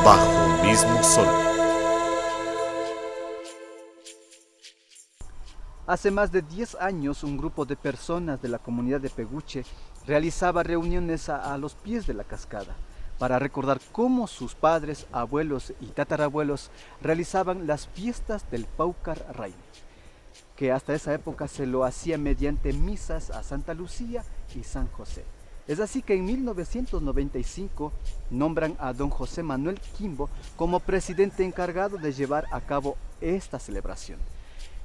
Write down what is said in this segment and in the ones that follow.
bajo un mismo sol. Hace más de 10 años, un grupo de personas de la comunidad de Peguche realizaba reuniones a los pies de la cascada para recordar cómo sus padres, abuelos y tatarabuelos realizaban las fiestas del Paucar Raimi, que hasta esa época se lo hacía mediante misas a Santa Lucía y San José. Es así que en 1995 nombran a don José Manuel Quimbo como presidente encargado de llevar a cabo esta celebración.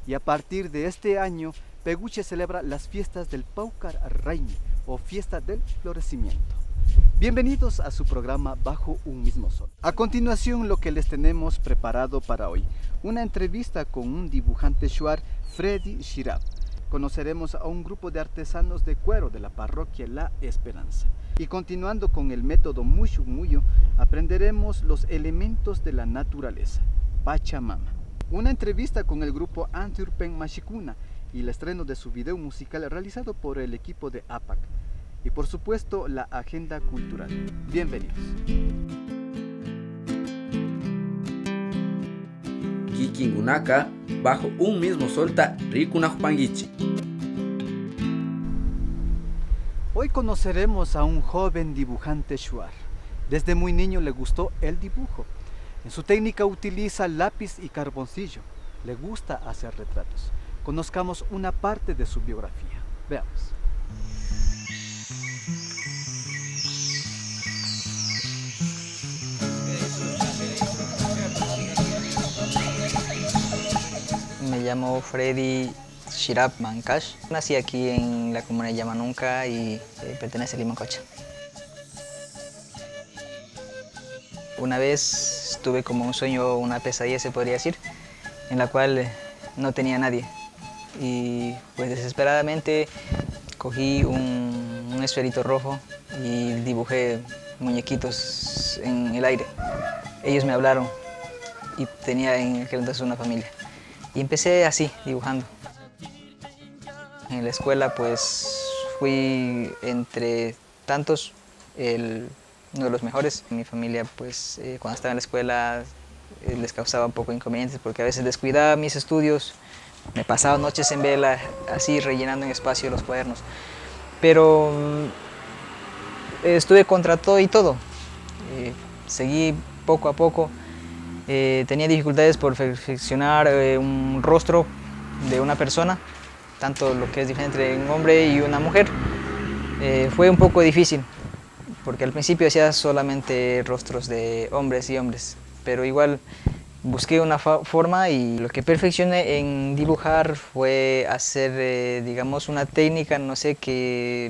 Y a partir de este año, Peguche celebra las fiestas del Paucar Raimi, o fiesta del florecimiento. Bienvenidos a su programa Bajo un mismo sol. A continuación, lo que les tenemos preparado para hoy: una entrevista con un dibujante shuar, Freddy Shirab. Conoceremos a un grupo de artesanos de cuero de la parroquia La Esperanza. Y continuando con el método Mushu Muyo, aprenderemos los elementos de la naturaleza, Pachamama. Una entrevista con el grupo Anturpen Mashikuna y el estreno de su video musical realizado por el equipo de APAC. Y por supuesto, la agenda cultural. Bienvenidos. Kikingunaka, bajo un mismo solta Rikunajpangichi. Hoy conoceremos a un joven dibujante shuar. Desde muy niño le gustó el dibujo. En su técnica utiliza lápiz y carboncillo. Le gusta hacer retratos. Conozcamos una parte de su biografía. Veamos. Me llamo Freddy Shirab Mankash. Nací aquí en la comunidad de Yamanunca y pertenece a Limacocha. Una vez tuve como un sueño, una pesadilla se podría decir, en la cual no tenía nadie. Y pues desesperadamente cogí un esferito rojo y dibujé muñequitos en el aire. Ellos me hablaron y tenía en aquel entonces una familia. Y empecé así, dibujando. En la escuela pues fui entre tantos uno de los mejores. Mi familia pues cuando estaba en la escuela les causaba un poco de inconvenientes porque a veces descuidaba mis estudios. Me pasaba noches en vela, así rellenando en espacio los cuadernos. Pero estuve contra todo y todo. Seguí poco a poco. Tenía dificultades por perfeccionar un rostro de una persona, tanto lo que es diferente entre un hombre y una mujer. Fue un poco difícil, porque al principio hacía solamente rostros de hombres y hombres, pero igual busqué una forma y lo que perfeccioné en dibujar fue hacer, digamos, una técnica, no sé, que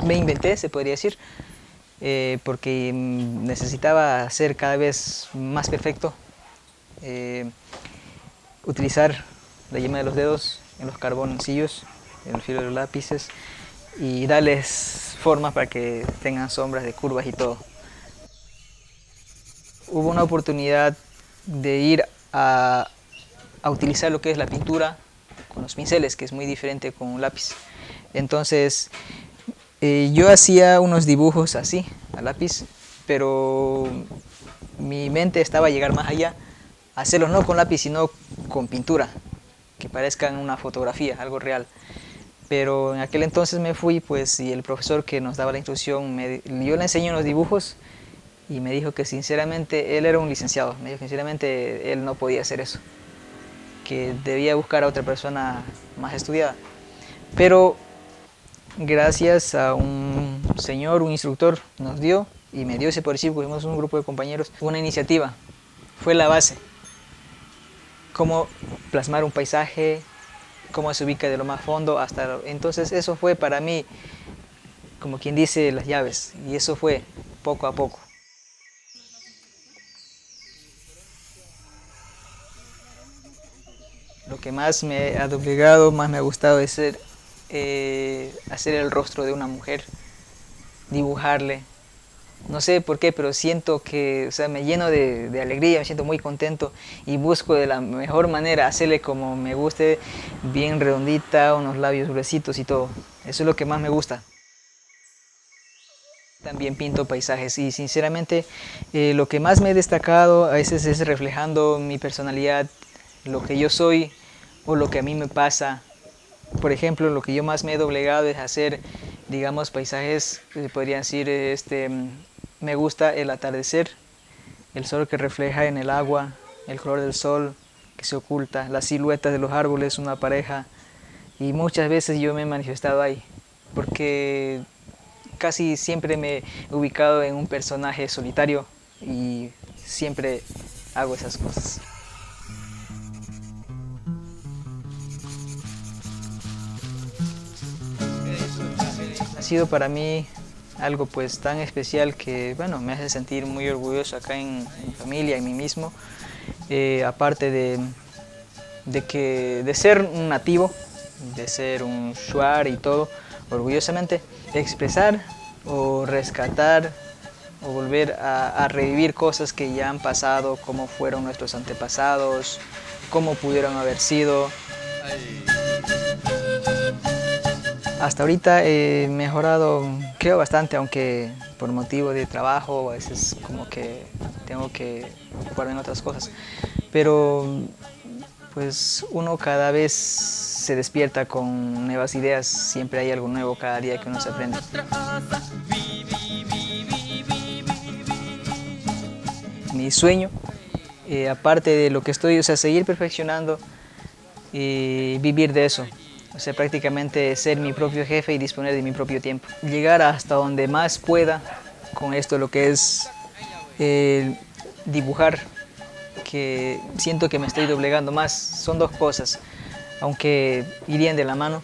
me inventé, se podría decir, porque necesitaba ser cada vez más perfecto, utilizar la yema de los dedos en los carboncillos, en el filo de los lápices y darles forma para que tengan sombras de curvas y todo. Hubo una oportunidad de ir a utilizar lo que es la pintura con los pinceles, que es muy diferente con un lápiz. Entonces yo hacía unos dibujos así, a lápiz, pero mi mente estaba a llegar más allá, hacerlos no con lápiz, sino con pintura, que parezcan una fotografía, algo real. Pero en aquel entonces me fui, pues, y el profesor que nos daba la instrucción, yo le enseñé unos dibujos y me dijo que sinceramente, él era un licenciado, me dijo que sinceramente él no podía hacer eso, que debía buscar a otra persona más estudiada. Pero gracias a un señor, un instructor, nos dio y me dio ese por decir, fuimos un grupo de compañeros, una iniciativa, fue la base. Cómo plasmar un paisaje, cómo se ubica de lo más fondo hasta... Entonces eso fue para mí, como quien dice, las llaves, y eso fue poco a poco. Lo que más me ha doblegado, más me ha gustado es hacer el rostro de una mujer, dibujarle. No sé por qué, pero siento que, o sea, me lleno de alegría, me siento muy contento y busco de la mejor manera hacerle como me guste, bien redondita, unos labios gruesitos y todo. Eso es lo que más me gusta. También pinto paisajes y sinceramente lo que más me he destacado a veces es reflejando mi personalidad, lo que yo soy o lo que a mí me pasa. Por ejemplo, lo que yo más me he doblegado es hacer, digamos, paisajes que podrían decir, me gusta el atardecer, el sol que refleja en el agua, el color del sol que se oculta, las siluetas de los árboles, una pareja, y muchas veces yo me he manifestado ahí, porque casi siempre me he ubicado en un personaje solitario y siempre hago esas cosas. Ha sido para mí algo pues tan especial que bueno, me hace sentir muy orgulloso acá en mi familia, en mí mismo, aparte de ser un nativo, de ser un shuar y todo, orgullosamente expresar o rescatar o volver a revivir cosas que ya han pasado, cómo fueron nuestros antepasados, cómo pudieron haber sido. Hasta ahorita he mejorado, creo, bastante, aunque por motivo de trabajo a veces como que tengo que ocuparme en otras cosas. Pero pues uno cada vez se despierta con nuevas ideas, siempre hay algo nuevo cada día que uno se aprende. Mi sueño, aparte de lo que estoy, o sea, seguir perfeccionando y vivir de eso. O sea, prácticamente ser mi propio jefe y disponer de mi propio tiempo. Llegar hasta donde más pueda con esto, lo que es dibujar, que siento que me estoy doblegando más. Son dos cosas, aunque irían de la mano.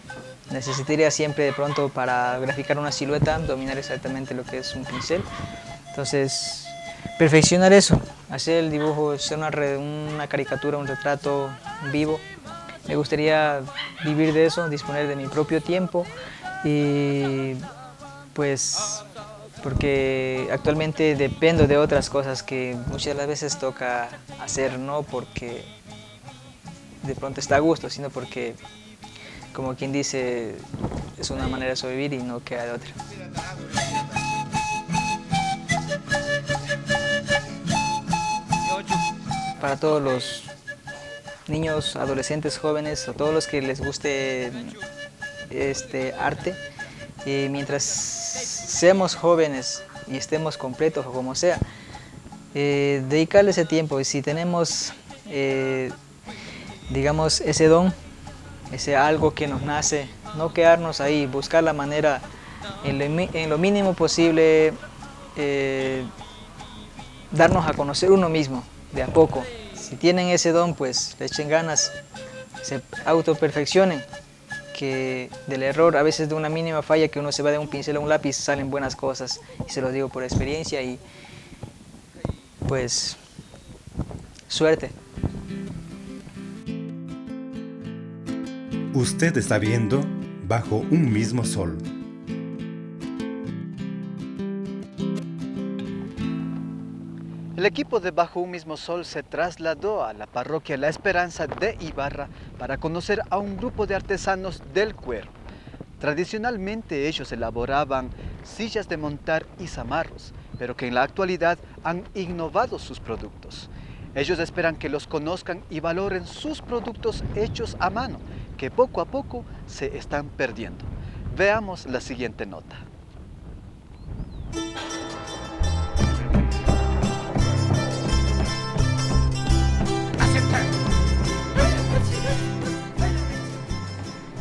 Necesitaría siempre de pronto para graficar una silueta, dominar exactamente lo que es un pincel. Entonces, perfeccionar eso, hacer el dibujo, hacer una caricatura, un retrato vivo. Me gustaría vivir de eso, disponer de mi propio tiempo y pues porque actualmente dependo de otras cosas que muchas de las veces toca hacer, no porque de pronto está a gusto, sino porque, como quien dice, es una manera de sobrevivir y no queda de otra. Para todos los niños, adolescentes, jóvenes o todos los que les guste este arte, mientras seamos jóvenes y estemos completos o como sea, dedicarle ese tiempo y si tenemos, digamos, ese don, ese algo que nos nace, no quedarnos ahí, buscar la manera en lo mínimo posible, darnos a conocer uno mismo de a poco. Si tienen ese don, pues le echen ganas, se autoperfeccionen, que del error, a veces de una mínima falla que uno se va de un pincel a un lápiz, salen buenas cosas, y se los digo por experiencia y pues suerte. Usted está viendo Bajo un mismo sol. El equipo de Bajo un mismo sol se trasladó a la parroquia La Esperanza de Ibarra para conocer a un grupo de artesanos del cuero. Tradicionalmente ellos elaboraban sillas de montar y zamarros, pero que en la actualidad han innovado sus productos. Ellos esperan que los conozcan y valoren sus productos hechos a mano, que poco a poco se están perdiendo. Veamos la siguiente nota.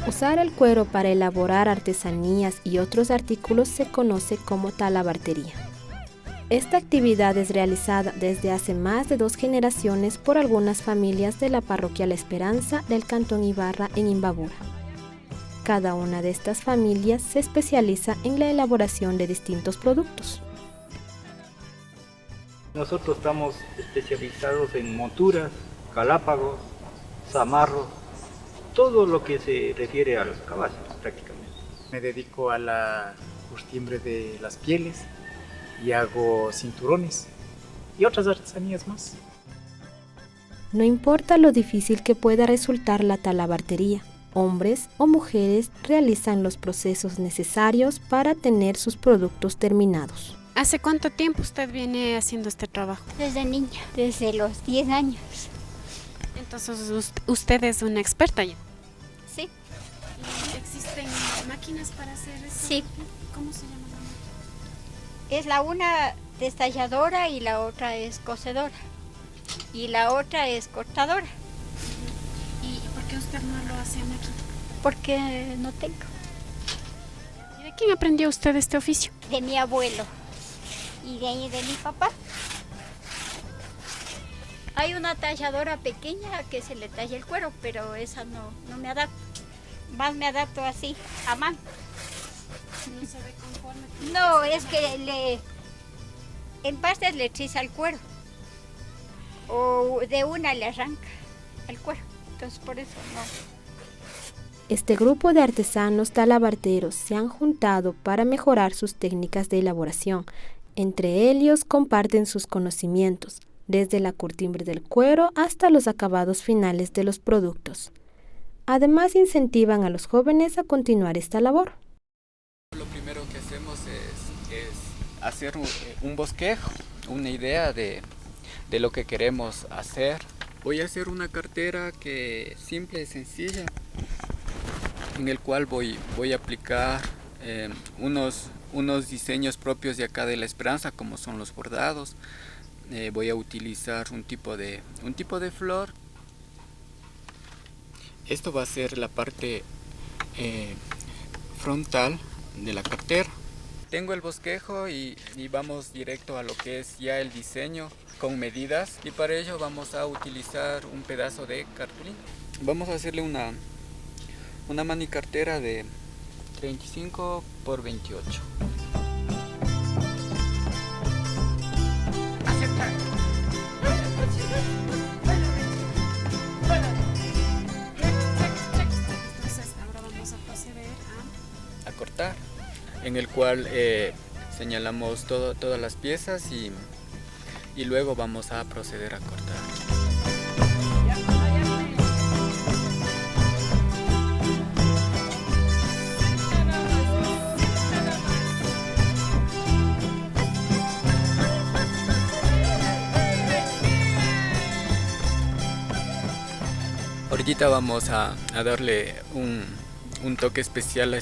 Usar el cuero para elaborar artesanías y otros artículos se conoce como talabartería. Esta actividad es realizada desde hace más de 2 generaciones por algunas familias de la parroquia La Esperanza del cantón Ibarra en Imbabura. Cada una de estas familias se especializa en la elaboración de distintos productos. Nosotros estamos especializados en monturas, galápagos, zamarros, todo lo que se refiere a los caballos prácticamente. Me dedico a la curtiembre de las pieles y hago cinturones y otras artesanías más. No importa lo difícil que pueda resultar la talabartería hombres o mujeres realizan los procesos necesarios para tener sus productos terminados. ¿Hace cuánto tiempo usted viene haciendo este trabajo? Desde niña, desde los 10 años. Entonces usted es una experta ya. Sí. ¿Y existen máquinas para hacer eso? Sí. ¿Cómo se llama la máquina? Es la una destalladora y la otra es cocedora. Y la otra es cortadora. ¿Y por qué usted no lo hace a máquina? Porque no tengo. ¿Y de quién aprendió usted este oficio? De mi abuelo. Y de ahí de mi papá. Hay una talladora pequeña que se le talla el cuero, pero esa no me adapto. Más me adapto así, a mano. No se ve conforme. No, es que en partes le triza el cuero. O de una le arranca el cuero. Entonces por eso no. Este grupo de artesanos talabarteros se han juntado para mejorar sus técnicas de elaboración. Entre ellos comparten sus conocimientos, desde la curtiembre del cuero hasta los acabados finales de los productos. Además, incentivan a los jóvenes a continuar esta labor. Lo primero que hacemos es hacer un bosquejo, una idea de lo que queremos hacer. Voy a hacer una cartera simple y sencilla, en el cual voy a aplicar unos diseños propios de acá de La Esperanza, como son los bordados. Voy a utilizar un tipo de flor. Esto va a ser la parte frontal de la cartera. Tengo el bosquejo y vamos directo a lo que es ya el diseño con medidas, y para ello vamos a utilizar un pedazo de cartulina. Vamos a hacerle una manicartera de 35 por 28. Entonces ahora vamos a proceder a cortar, en el cual señalamos todas las piezas y luego vamos a proceder a cortar. Ahorita vamos a darle un toque especial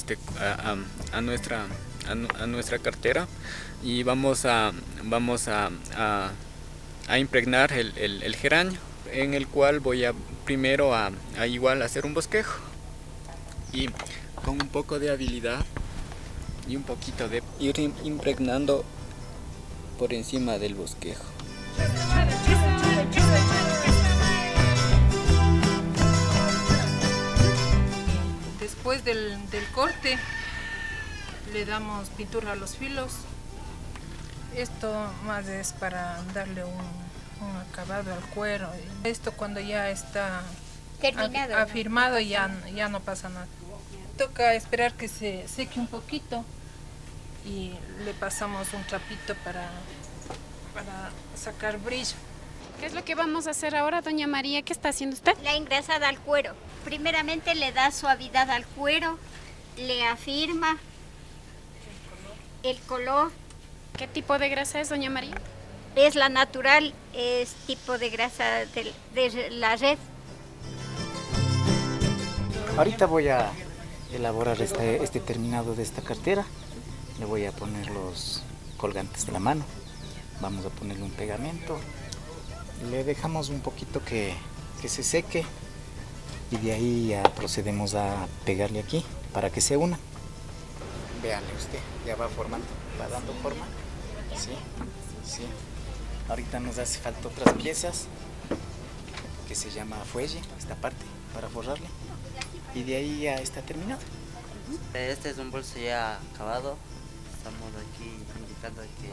a nuestra cartera, y vamos a impregnar el geranio, en el cual voy a primero a igual hacer un bosquejo, y con un poco de habilidad y un poquito de ir impregnando por encima del bosquejo. Después del corte le damos pintura a los filos. Esto más es para darle un acabado al cuero. Esto cuando ya está terminado, afirmado ya no pasa nada. Toca esperar que se seque un poquito y le pasamos un trapito para sacar brillo. ¿Qué es lo que vamos a hacer ahora, doña María? ¿Qué está haciendo usted? La engrasada al cuero. Primeramente le da suavidad al cuero, le afirma el color. ¿Qué tipo de grasa es, doña María? Es la natural, es tipo de grasa de la red. Ahorita voy a elaborar este terminado de esta cartera. Le voy a poner los colgantes de la mano. Vamos a ponerle un pegamento. Le dejamos un poquito que se seque, y de ahí ya procedemos a pegarle aquí para que se una. Véanle usted, ya va formando, va dando forma. Sí, sí. Ahorita nos hace falta otras piezas que se llama fuelle, esta parte, para forrarle. Y de ahí ya está terminado. Este es un bolso ya acabado. Estamos aquí indicando que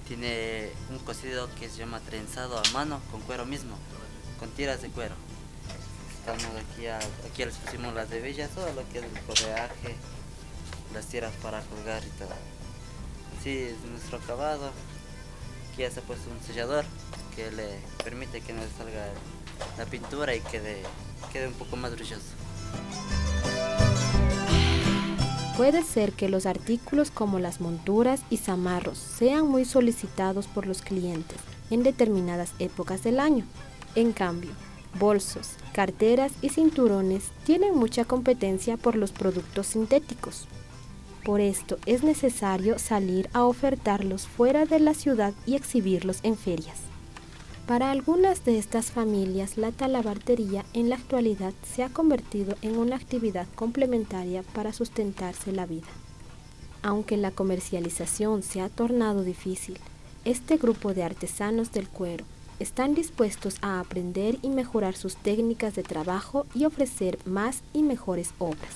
tiene un cosido que se llama trenzado a mano con cuero mismo, con tiras de cuero. Estamos aquí les pusimos las hebillas, todo lo que es el correaje, las tiras para colgar y todo. Sí, es nuestro acabado. Aquí ya se ha puesto un sellador que le permite que nos salga la pintura y quede un poco más brilloso. Puede ser que los artículos como las monturas y zamarros sean muy solicitados por los clientes en determinadas épocas del año. En cambio, bolsos, carteras y cinturones tienen mucha competencia por los productos sintéticos. Por esto es necesario salir a ofertarlos fuera de la ciudad y exhibirlos en ferias. Para algunas de estas familias, la talabartería en la actualidad se ha convertido en una actividad complementaria para sustentarse la vida. Aunque la comercialización se ha tornado difícil, este grupo de artesanos del cuero están dispuestos a aprender y mejorar sus técnicas de trabajo y ofrecer más y mejores obras.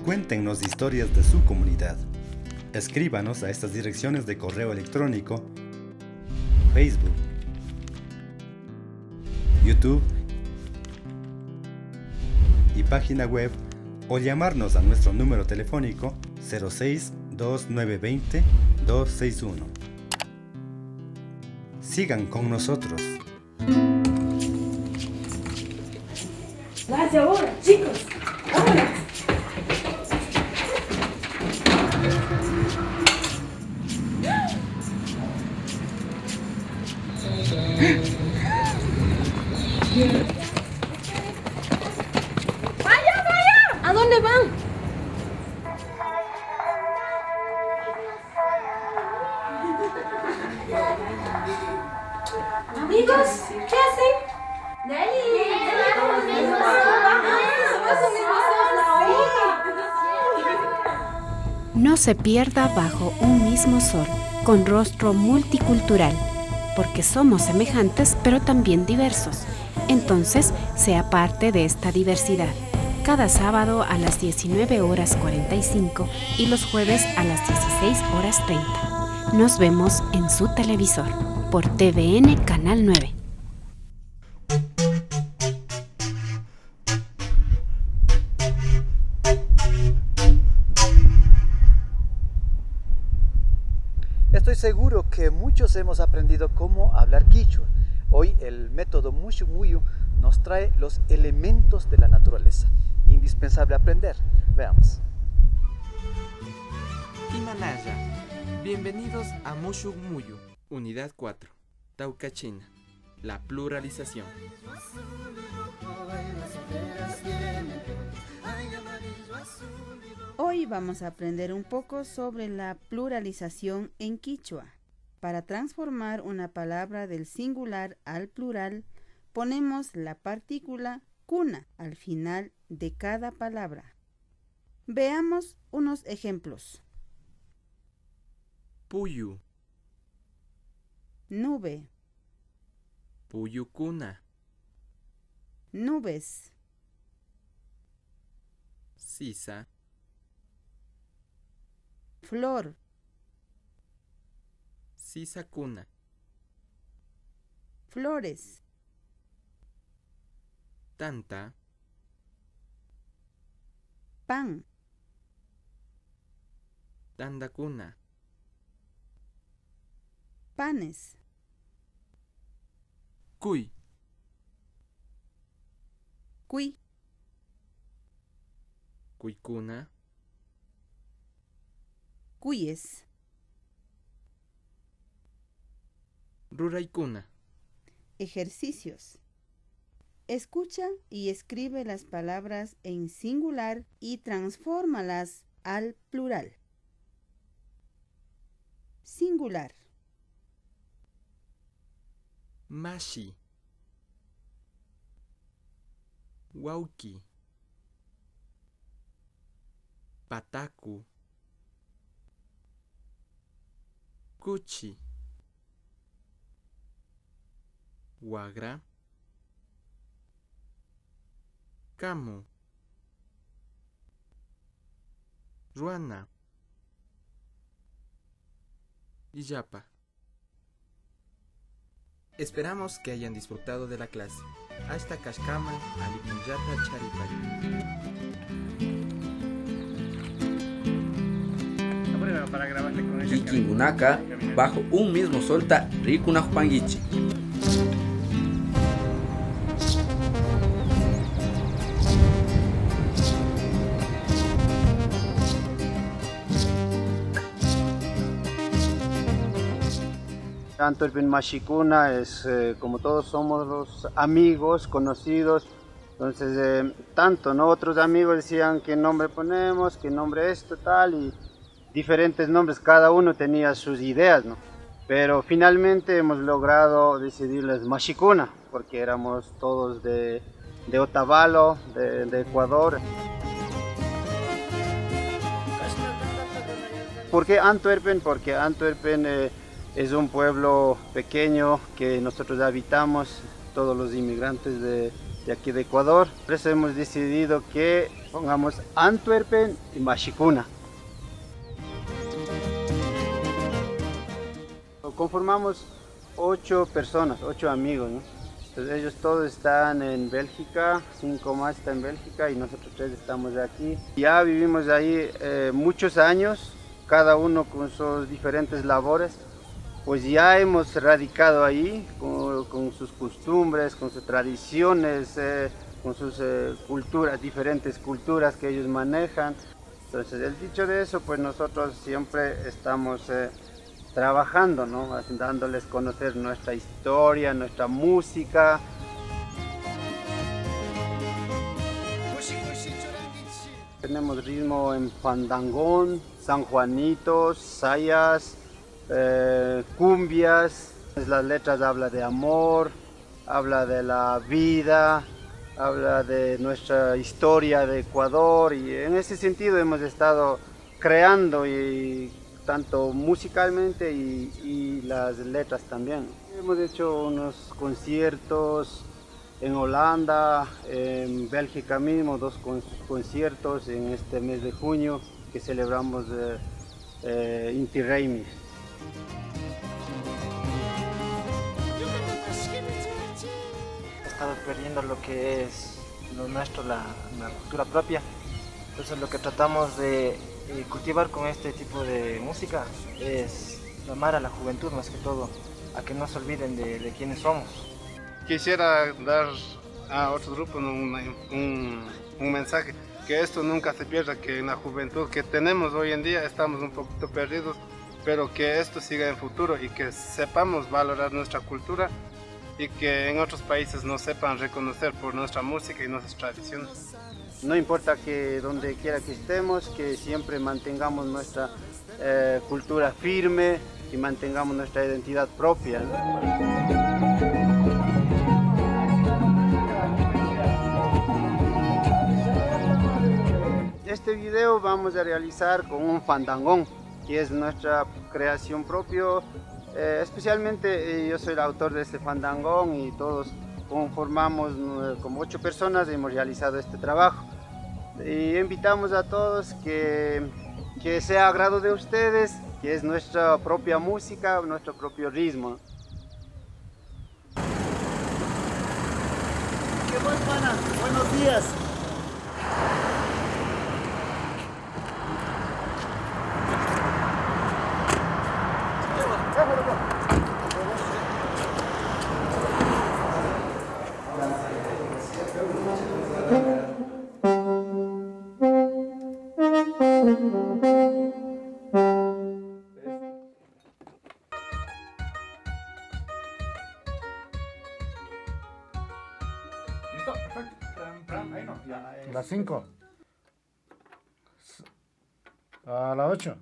Cuéntenos historias de su comunidad. Escríbanos a estas direcciones de correo electrónico, Facebook, YouTube y página web, o llamarnos a nuestro número telefónico 06 2920 261. Sigan con nosotros. ¡Vas ahora, chicos! ¡Ahora! ¡Vaya, vaya! ¿A dónde van? Amigos, ¿qué hacen? De ahí. No se pierda bajo un mismo sol, con rostro multicultural, porque somos semejantes pero también diversos. Entonces, sea parte de esta diversidad. Cada sábado a las 19:45 y los jueves a las 16:30. Nos vemos en su televisor, por TVN Canal 9. Estoy seguro que muchos hemos aprendido cómo hablar quichua. Hoy el método Mushu Muyu nos trae los elementos de la naturaleza. Indispensable aprender. Veamos. Himalaya. Bienvenidos a Mushu Muyu, Unidad 4, Taucachina, la pluralización. Hoy vamos a aprender un poco sobre la pluralización en quichua. Para transformar una palabra del singular al plural, ponemos la partícula cuna al final de cada palabra. Veamos unos ejemplos. Puyu, Nube, puyucuna, nubes, sisa, flor, sisacuna, flores, tanta, pan, tandacuna, panes, cuy, cuy, cuicuna, cuyes, ruraicuna. Ejercicios. Escucha y escribe las palabras en singular y transfórmalas al plural. Singular. Mashi, wauki, pataku, cuchi, wagra, camu, ruana, Iyapa. Esperamos que hayan disfrutado de la clase. Hasta Kashkaman, Alipunyata Charipay. Para grabarle con ella. Kikingunaka, bajo un mismo solta Rikunajupanguichi. Antwerpen Mashikuna es como todos somos los amigos, conocidos, entonces tanto, ¿no? Otros amigos decían qué nombre ponemos, qué nombre esto, tal, y diferentes nombres, cada uno tenía sus ideas, ¿no? Pero finalmente hemos logrado decidirles Mashikuna, porque éramos todos de Otavalo, de Ecuador. ¿Por qué Antwerpen? Porque Antwerpen es un pueblo pequeño que nosotros habitamos, todos los inmigrantes de aquí de Ecuador. Por eso hemos decidido que pongamos Antwerpen y Mashikuna. Conformamos 8 personas, 8 amigos, ¿no? Entonces ellos todos están en Bélgica, 5 más están en Bélgica y nosotros 3 estamos aquí. Ya vivimos ahí muchos años, cada uno con sus diferentes labores. Pues ya hemos radicado ahí con sus costumbres, con sus tradiciones, con sus culturas, diferentes culturas que ellos manejan. Entonces, el dicho de eso, pues nosotros siempre estamos trabajando, ¿no? Dándoles a conocer nuestra historia, nuestra música. Tenemos ritmo en fandangón, sanjuanitos, sayas, cumbias. Las letras hablan de amor, habla de la vida, habla de nuestra historia de Ecuador, y en ese sentido hemos estado creando, y tanto musicalmente y las letras también. Hemos hecho unos conciertos en Holanda, en Bélgica mismo, 2 conciertos en este mes de junio que celebramos Inti Raymi. Estamos perdiendo lo que es lo nuestro, la cultura propia. Entonces lo que tratamos de cultivar con este tipo de música es llamar a la juventud, más que todo, a que no se olviden de quiénes somos. Quisiera dar a otros grupos un mensaje, que esto nunca se pierda, que en la juventud que tenemos hoy en día estamos un poquito perdidos, pero que esto siga en futuro y que sepamos valorar nuestra cultura y que en otros países nos sepan reconocer por nuestra música y nuestras tradiciones. No importa que donde quiera que estemos, que siempre mantengamos nuestra cultura firme y mantengamos nuestra identidad propia, ¿no? Este video vamos a realizar con un fandangón, que es nuestra creación propia. Especialmente yo soy el autor de este fandangón y todos conformamos como 8 personas, hemos realizado este trabajo. Y invitamos a todos que sea agrado de ustedes, que es nuestra propia música, nuestro propio ritmo. ¿Qué más, pana? Buenos días. Listo, perfecto. Ahí no, ya. Las 5. A las 8.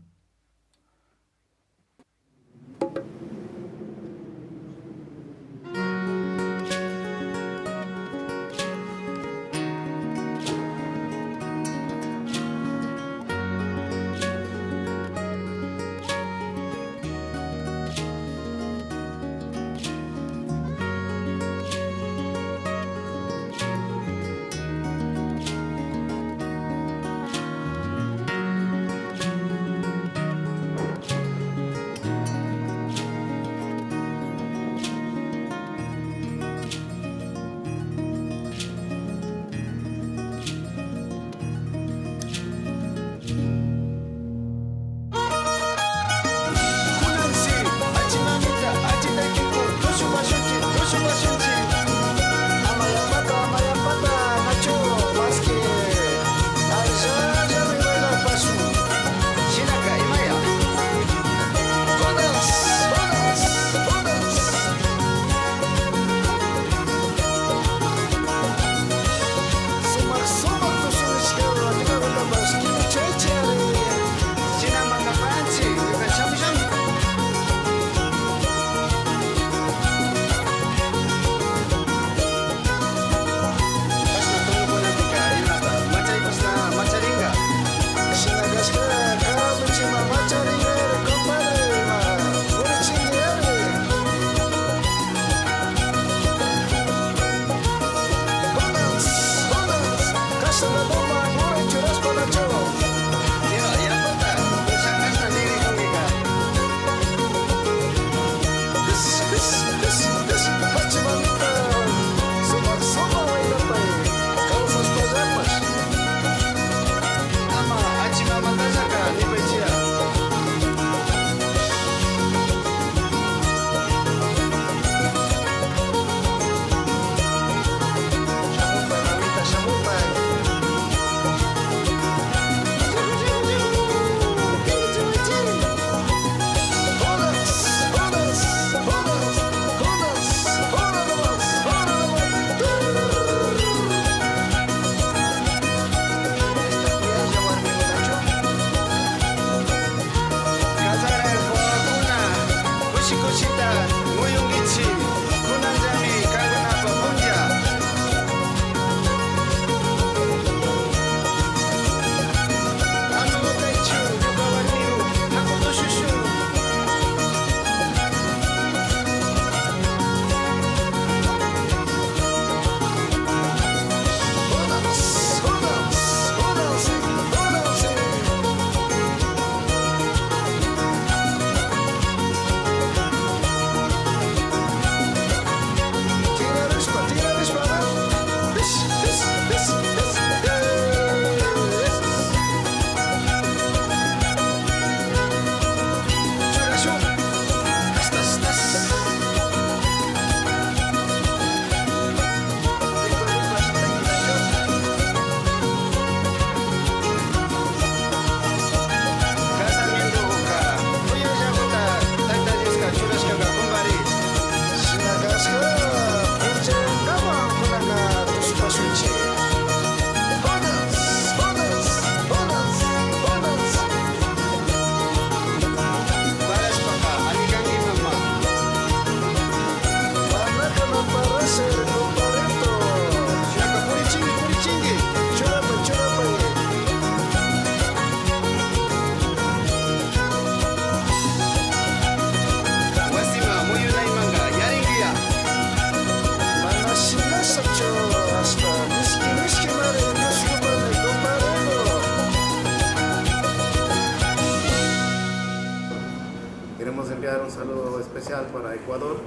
Queremos enviar un saludo especial para Ecuador,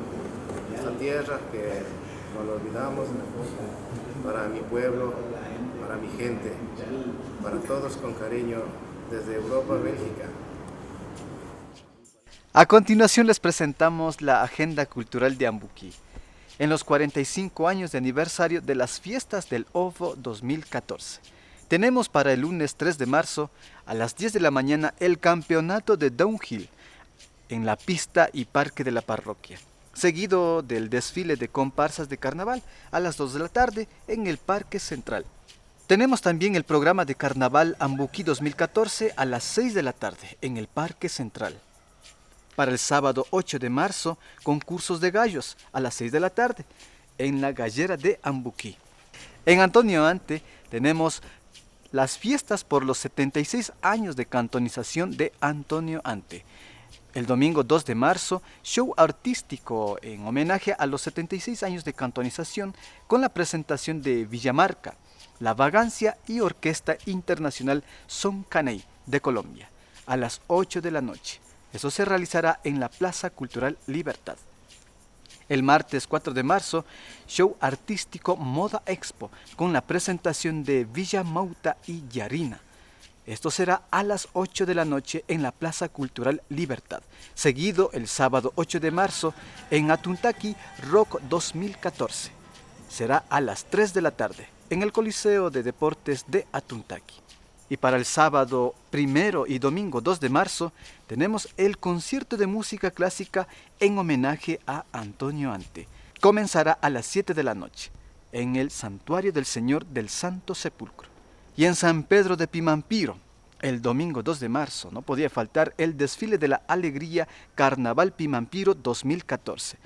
esta tierra que no lo olvidamos, para mi pueblo, para mi gente, para todos con cariño desde Europa, Bélgica. A continuación les presentamos la agenda cultural de Ambuquí, en los 45 años de aniversario de las fiestas del OVO 2014. Tenemos para el lunes 3 de marzo a las 10 de la mañana el campeonato de downhill en la pista y parque de la parroquia, seguido del desfile de comparsas de carnaval a las 2 de la tarde en el Parque Central. Tenemos también el programa de Carnaval Ambuquí 2014 a las 6 de la tarde en el Parque Central. Para el sábado 8 de marzo, concursos de gallos a las 6 de la tarde en la Gallera de Ambuquí. En Antonio Ante tenemos las fiestas por los 76 años de cantonización de Antonio Ante. El domingo 2 de marzo, show artístico en homenaje a los 76 años de cantonización con la presentación de Villamarca, La Vagancia y Orquesta Internacional Son Caney de Colombia a las 8 de la noche. Eso se realizará en la Plaza Cultural Libertad. El martes 4 de marzo, show artístico Moda Expo con la presentación de Villa Mauta y Yarina. Esto será a las 8 de la noche en la Plaza Cultural Libertad. Seguido el sábado 8 de marzo en Atuntaqui Rock 2014. Será a las 3 de la tarde en el Coliseo de Deportes de Atuntaqui. Y para el sábado 1 y domingo 2 de marzo tenemos el concierto de música clásica en homenaje a Antonio Ante. Comenzará a las 7 de la noche en el Santuario del Señor del Santo Sepulcro. Y en San Pedro de Pimampiro, el domingo 2 de marzo, no podía faltar el desfile de la alegría Carnaval Pimampiro 2014,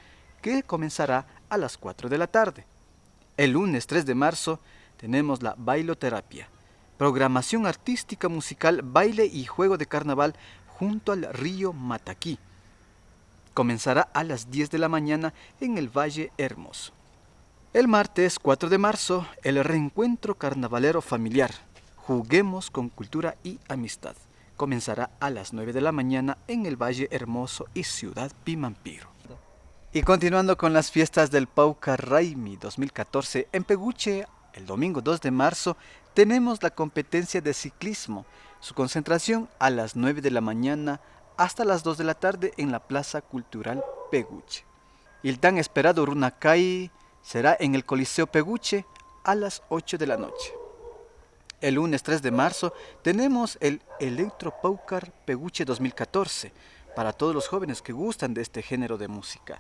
que comenzará a las 4 de la tarde. El lunes 3 de marzo tenemos la bailoterapia, programación artística musical, baile y juego de carnaval junto al río Mataquí. Comenzará a las 10 de la mañana en el Valle Hermoso. El martes 4 de marzo, el reencuentro carnavalero familiar, Juguemos con Cultura y Amistad. Comenzará a las 9 de la mañana en el Valle Hermoso y Ciudad Pimampiro. Y continuando con las fiestas del Pauca Raimi 2014, en Peguche, el domingo 2 de marzo, tenemos la competencia de ciclismo. Su concentración a las 9 de la mañana hasta las 2 de la tarde en la Plaza Cultural Peguche. Y el tan esperado Runacay será en el Coliseo Peguche a las 8 de la noche. El lunes 3 de marzo tenemos el Electropaucar Peguche 2014 para todos los jóvenes que gustan de este género de música.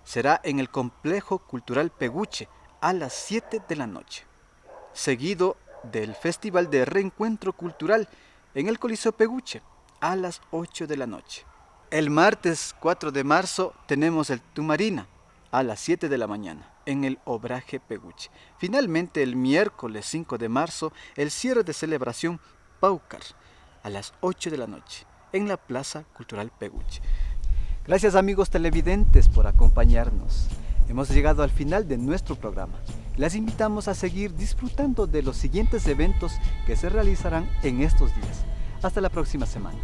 Será en el Complejo Cultural Peguche a las 7 de la noche. Seguido del Festival de Reencuentro Cultural en el Coliseo Peguche a las 8 de la noche. El martes 4 de marzo tenemos el Tumarina a las 7 de la mañana en el Obraje Peguche. Finalmente, el miércoles 5 de marzo, el cierre de celebración Paucar a las 8 de la noche en la Plaza Cultural Peguche. Gracias, amigos televidentes, por acompañarnos. Hemos llegado al final de nuestro programa. Les invitamos a seguir disfrutando de los siguientes eventos que se realizarán en estos días. Hasta la próxima semana.